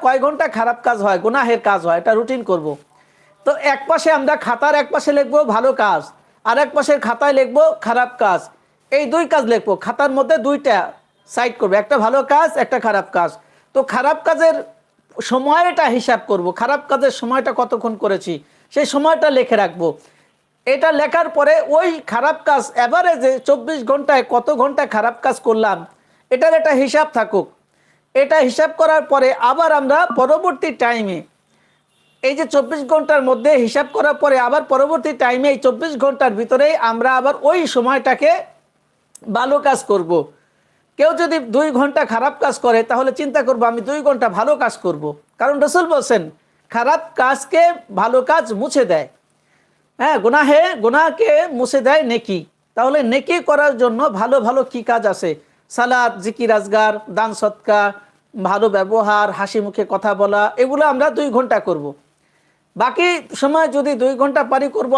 কয় ঘন্টা খারাপ কাজ হয়, গুনাহের কাজ হয়, এটা রুটিন করব। তো এক পাশে আমরা খাতার এক পাশে লিখবো ভালো কাজ, আর এক পাশের খাতায় লিখবো খারাপ কাজ। এই দুই কাজ লিখবো, খাতার মধ্যে দুইটা সাইড করবো, একটা ভালো কাজ একটা খারাপ কাজ। তো খারাপ কাজের সময়টা হিসাব করব, খারাপ কাজের সময়টা কতক্ষণ করেছি সেই সময়টা লিখে রাখবো। এটা লেখার পরে ওই খারাপ কাজ এভারেজে 24 ঘন্টায় কত ঘন্টা খারাপ কাজ করলাম এটার একটা হিসাব থাকুক। এটা হিসাব করার পরে আবার আমরা পরবর্তী টাইমে এই যে 24 ঘন্টার মধ্যে হিসাব করার পরে আবার পরবর্তী টাইমে এই 24 ঘন্টার ভিতরেই আমরা আবার ওই সময়টাকে ভালো কাজ করব। কেউ যদি 2 ঘন্টা খারাপ কাজ করে তাহলে চিন্তা করব আমি 2 ঘন্টা ভালো কাজ করব, কারণ রাসূল বলেন খারাপ কাজকে ভালো কাজ মুছে দেয়। হ্যাঁ, গুনাহকে মুছে দেয় নেকি। তাহলে নেকি করার জন্য ভালো ভালো কি কাজ আছে? সালাত, জিকির, আজগার, দান সদকা, ভালো ব্যবহার, হাসি মুখে কথা বলা, এগুলো আমরা 2 ঘন্টা করব। বাকি সময় যদি 2 ঘন্টা পারি করব।